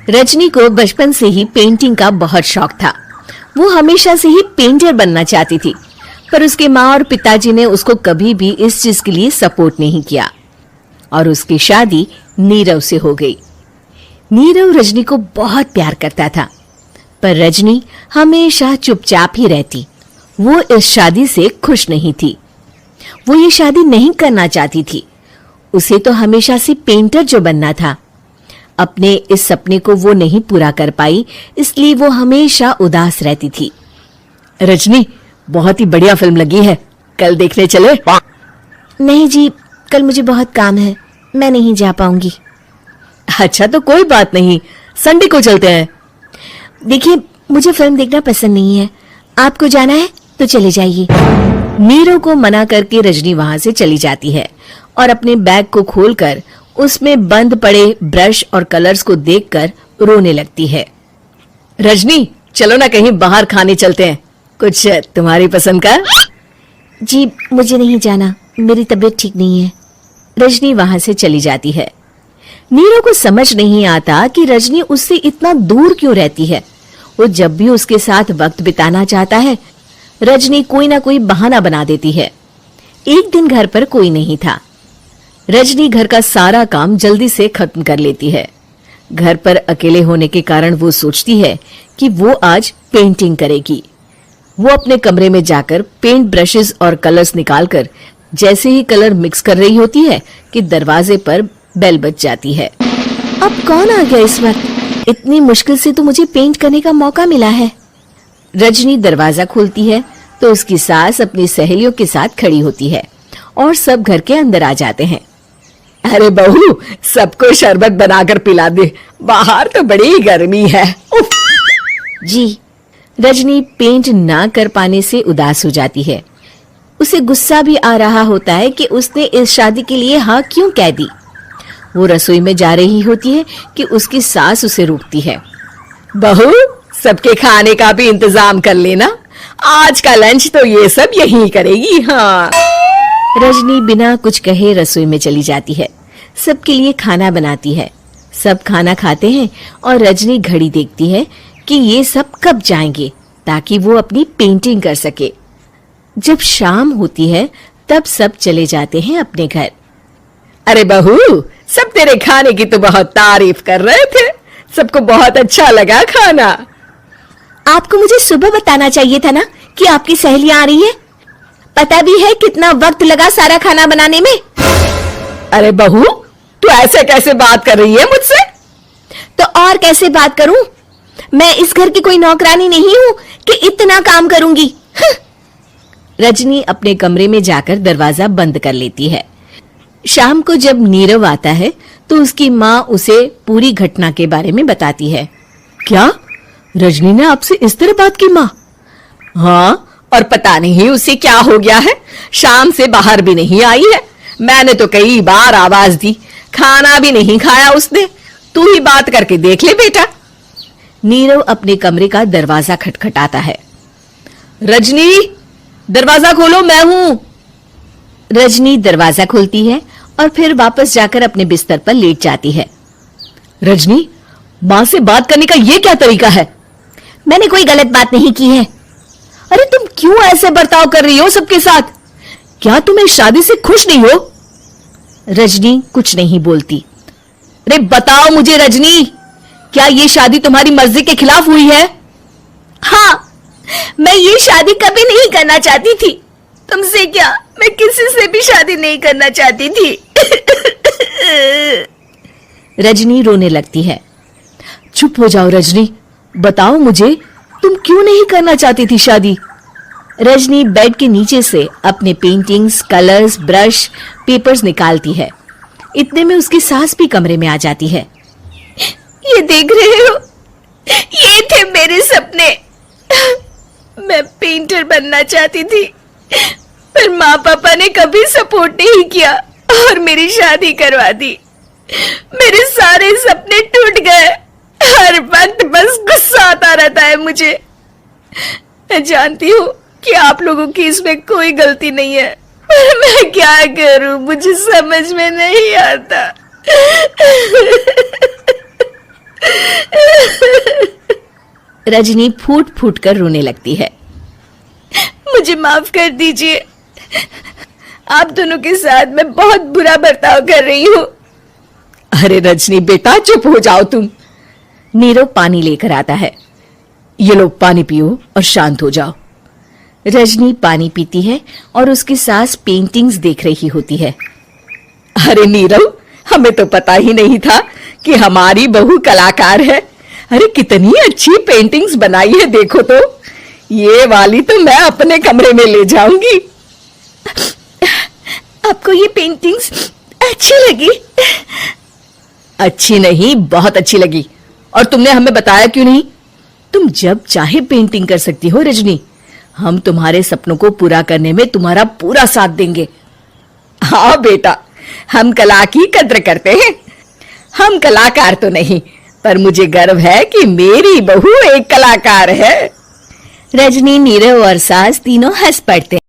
रजनी को बचपन से ही पेंटिंग का बहुत शौक था। वो हमेशा से ही पेंटर बनना चाहती थी, पर उसके माँ और पिताजी ने उसको कभी भी इस चीज के लिए सपोर्ट नहीं किया और उसकी शादी नीरव से हो गई। नीरव रजनी को बहुत प्यार करता था, पर रजनी हमेशा चुपचाप ही रहती। वो इस शादी से खुश नहीं थी। वो ये शादी नहीं करना चाहती थी। उसे तो हमेशा से पेंटर जो बनना था। अपने इस सपने को वो नहीं पूरा कर पाई, इसलिए वो हमेशा उदास रहती थी। रजनी, बहुत ही बढ़िया फिल्म लगी है, कल देखने चले? नहीं जी, कल मुझे बहुत काम है, मैं नहीं जा पाऊंगी। अच्छा तो कोई बात नहीं, संडे को चलते हैं। देखिए, मुझे फिल्म देखना पसंद नहीं है। आपको जाना है तो चले जाइए। नीरव को मना करके रजनी वहां से चली जाती है और अपने बैग को खोलकर उसमें बंद पड़े ब्रश और कलर्स को देखकर रोने लगती है। रजनी, चलो ना कहीं बाहर खाने चलते हैं, कुछ तुम्हारी पसंद का। जी, मुझे नहीं जाना, मेरी तबीयत ठीक नहीं है। रजनी वहां से चली जाती है। नीरव को समझ नहीं आता कि रजनी उससे इतना दूर क्यों रहती है। वो जब भी उसके साथ वक्त बिताना चाहता है, रजनी कोई ना कोई बहाना बना देती है। एक दिन घर पर कोई नहीं था। रजनी घर का सारा काम जल्दी से खत्म कर लेती है। घर पर अकेले होने के कारण वो सोचती है कि वो आज पेंटिंग करेगी। वो अपने कमरे में जाकर पेंट ब्रशेस और कलर्स निकालकर जैसे ही कलर मिक्स कर रही होती है कि दरवाजे पर बेल बज जाती है। अब कौन आ गया इस वक्त? इतनी मुश्किल से तो मुझे पेंट करने का मौका मिला है। रजनी दरवाजा खोलती है तो उसकी सास अपनी सहेलियों के साथ खड़ी होती है और सब घर के अंदर आ जाते हैं। अरे बहू, सबको शरबत बनाकर पिला दे, बाहर तो बड़ी गर्मी है। जी। रजनी पेंट ना कर पाने से उदास हो जाती है। उसे गुस्सा भी आ रहा होता है कि उसने इस शादी के लिए हाँ क्यों कह दी। वो रसोई में जा रही होती है कि उसकी सास उसे रोकती है। बहू, सबके खाने का भी इंतजाम कर लेना, आज का लंच तो ये सब यही करेगी। हाँ। रजनी बिना कुछ कहे रसोई में चली जाती है। सबके लिए खाना बनाती है। सब खाना खाते हैं और रजनी घड़ी देखती है कि ये सब कब जाएंगे ताकि वो अपनी पेंटिंग कर सके। जब शाम होती है तब सब चले जाते हैं अपने घर। अरे बहू, सब तेरे खाने की तो बहुत तारीफ कर रहे थे, सबको बहुत अच्छा लगा खाना। आपको मुझे सुबह बताना चाहिए था ना कि आपकी सहेलियां आ रही है। पता भी है कितना वक्त लगा सारा खाना बनाने में। अरे बहू, तू ऐसे कैसे बात कर रही है मुझसे? तो और कैसे बात करूं? मैं इस घर की कोई नौकरानी नहीं हूं कि इतना काम करूंगी। रजनी अपने कमरे में जाकर दरवाजा बंद कर लेती है। शाम को जब नीरव आता है तो उसकी माँ उसे पूरी घटना के बारे में बताती है। क्या रजनी ने आपसे इस तरह बात की माँ? हाँ, और पता नहीं उसे क्या हो गया है, शाम से बाहर भी नहीं आई है। मैंने तो कई बार आवाज दी, खाना भी नहीं खाया उसने। तू ही बात करके देख ले बेटा। नीरव अपने कमरे का दरवाजा खटखटाता है। रजनी, दरवाजा खोलो, मैं हूं। रजनी दरवाजा खोलती है और फिर वापस जाकर अपने बिस्तर पर लेट जाती है। रजनी, मां से बात करने का ये क्या तरीका है? मैंने कोई गलत बात नहीं की है। अरे तुम क्यों ऐसे बर्ताव कर रही हो सबके साथ? क्या तुम इस शादी से खुश नहीं हो? रजनी कुछ नहीं बोलती। अरे बताओ मुझे रजनी, क्या ये शादी तुम्हारी मर्जी के खिलाफ हुई है? हाँ, मैं ये शादी कभी नहीं करना चाहती थी। तुमसे क्या, मैं किसी से भी शादी नहीं करना चाहती थी। रजनी रोने लगती है। चुप हो जाओ रजनी, बताओ मुझे, तुम क्यों नहीं करना चाहती थी शादी? रजनी बेड के नीचे से अपने पेंटिंग्स, कलर्स, ब्रश, पेपर्स निकालती है। इतने में उसकी सास भी कमरे में आ जाती है। ये देख रहे हो, ये थे मेरे सपने। मैं पेंटर बनना चाहती थी, पर माँ पापा ने कभी सपोर्ट नहीं किया और मेरी शादी करवा दी। मेरे सारे सपने टूट गए। हर वक्त बस गुस्सा आता रहता है मुझे। मैं जानती हूँ कि आप लोगों की इसमें कोई गलती नहीं है, पर मैं क्या करूं, मुझे समझ में नहीं आता। रजनी फूट फूट कर रोने लगती है। मुझे माफ कर दीजिए, आप दोनों के साथ मैं बहुत बुरा बर्ताव कर रही हूं। अरे रजनी बेटा, चुप हो जाओ तुम। नीरव पानी लेकर आता है। ये लो पानी पियो और शांत हो जाओ। रजनी पानी पीती है और उसकी सास पेंटिंग्स देख रही होती है। अरे नीरव, हमें तो पता ही नहीं था कि हमारी बहू कलाकार है। अरे कितनी अच्छी पेंटिंग्स बनाई है, देखो तो। ये वाली तो मैं अपने कमरे में ले जाऊंगी। आपको ये पेंटिंग्स अच्छी लगी? अच्छी नहीं, बहुत अच्छी लगी। और तुमने हमें बताया क्यों नहीं? तुम जब चाहे पेंटिंग कर सकती हो रजनी। हम तुम्हारे सपनों को पूरा करने में तुम्हारा पूरा साथ देंगे। हाँ बेटा, हम कला की कद्र करते हैं। हम कलाकार तो नहीं, पर मुझे गर्व है कि मेरी बहू एक कलाकार है। रजनी, नीरव और सास तीनों हंस पड़ते हैं।